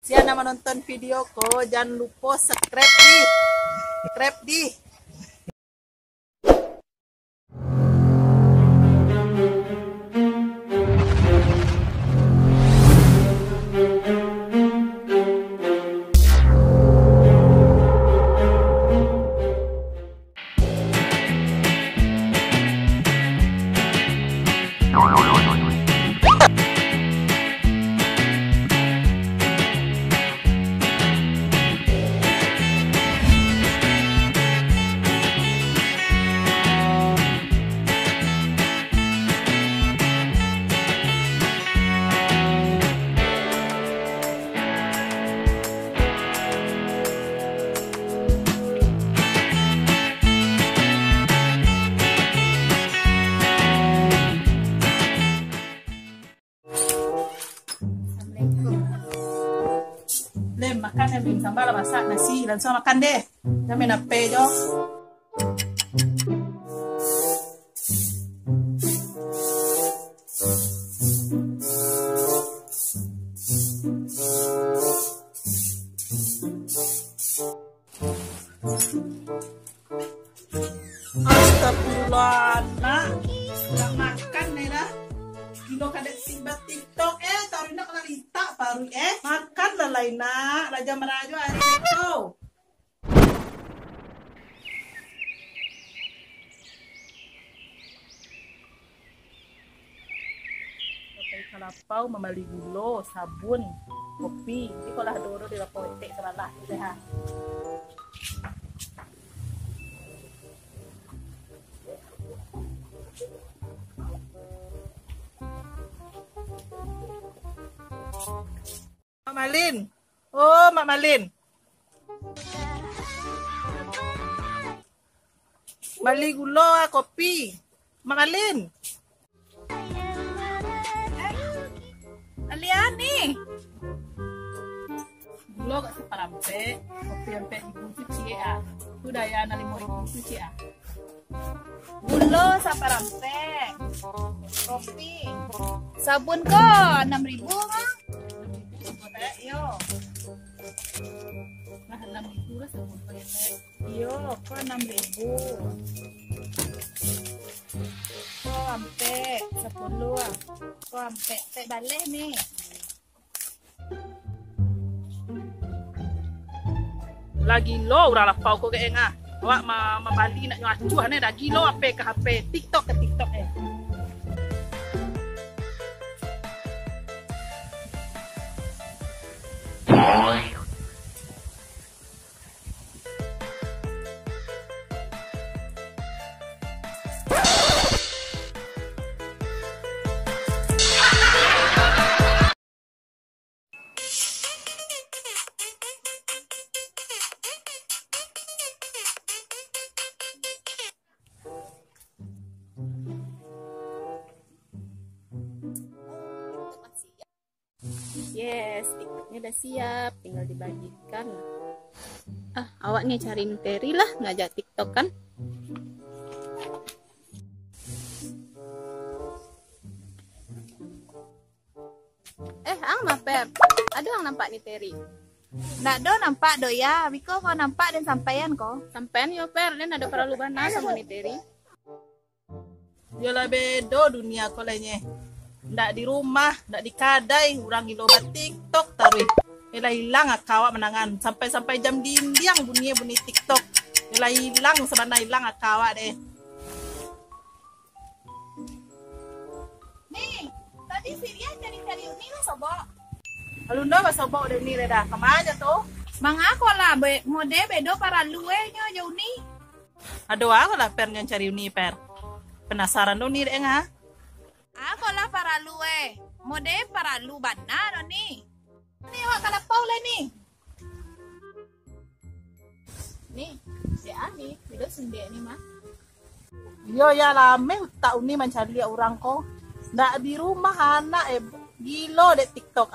Siapa yang menonton videoku, jangan lupa subscribe di. Lem makan ya, Lem sambal masak nasi langsung makan deh. Jangan main HP jo. Astagfirullah, nak. Udah makan nih dah. Kilo kadek simbat TikTok taruh nak lita baru makan lah lain nak raja merajo hari itu. Pakai kalapau, memali gula, sabun, kopi. Ini kalau doro di lapotek seralah sehat. Mak Malin. Oh, Mak Malin. Bali gula, kopi. Mak Malin. Alian nih. Gula gak separampe, kopi sampai ibu cuci ya. Sudah ya, nali mau ibu cuci ya. Gula separampe, kopi. Sabun kok 6.000 kan? Yo. Nah, 6.000 lah sabun pakai. Yo, kok 6.000. Kok ampe 10 ah. Kok ampe tek balik nih. Lagi lo udah lah pau ko ke engah. Wak ma Bali nak ngacuh nih dah gilo ape ke HP TikTok ke TikTok . Yes, TikToknya udah siap, tinggal dibagikan. Awaknya cari Teri lah, ngajak TikTok kan? Per, ada yang nampak nih Teri? Nggak do nampak do ya, Biko kok nampak dan sampaian kok? Sampaian yo Per, dan ada para lubana sama nih Teri. Yo lah bedo dunia kok lainnya. Nggak di rumah, nggak di kadai, orang gilobat TikTok taruh. Hilang akawak menangan sampai jam dindiang bunyi TikTok. Hilang sebenarnya hilang akawak deh. Nih, tadi si dia cari ini lah sobok. Alunda ba sobok udah ni dah. Kemana tuh? Mang aku lah mode bedo para luwe nyo jauh ni. Aduh aku lah per yang cari uni per. Penasaran dong ni deh ngah. Ako lah para luwe. Mode para lu bana ni. Ni wak kalapau lah ni. Ni, si Ani, video sendiri ni mah. Yo ya lame tak uni mencari orang ko. Ndak di rumah anak gilo dek TikTok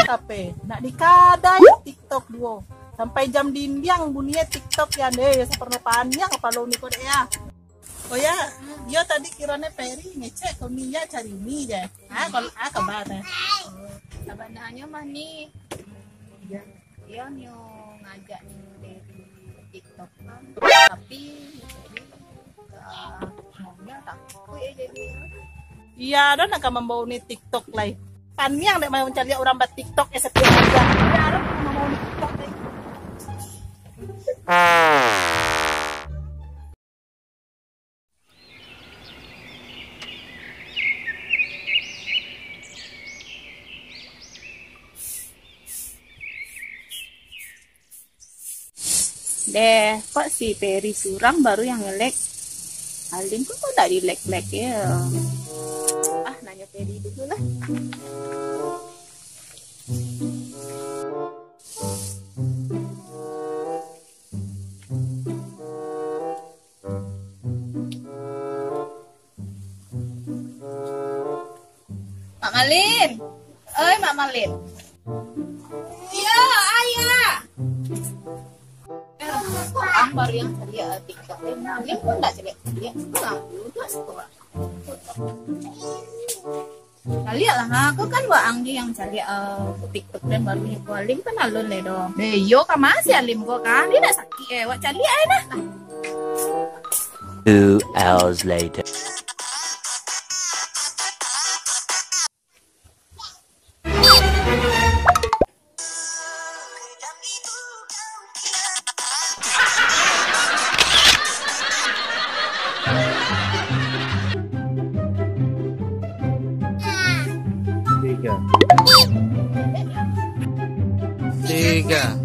ape. Ndak di kadai TikTok duo. Sampai jam dindiang bunyinya TikTok ya deh. Seperti panjang kalau ni ko dek ya. Oh ya, yo tadi kiranya Peri ngecek kau Mia cari mie deh. Kalau kabar deh. Kabarnya mah nih Iya nyo ngajak dari TikTok kan, tapi jadi maunya takut ya jadi. Iya, dan akan membawa nih TikTok lah. Paniang dek mau mencari orang buat TikTok setiap aja. Ya, orang mau nih TikTok deh. Deh, kok si Peri Surang baru yang nge-lag? Alim kok tak di-lag-lag ya? Ah, nanya Peri dulu lah. Mak Malin. Oi, Mak Malin. Iya, ayah. Ang baru yang ceria TikTok Malin pun enggak ceria. Pulang dulu tuh sekolah. Kali lah, aku kan Ang di yang cari TikTok dan baru yang Alim kan alun le dong. Yo ka masih Alim ko kan, dia sakit wak cari nah. 2 hours later. Tiga.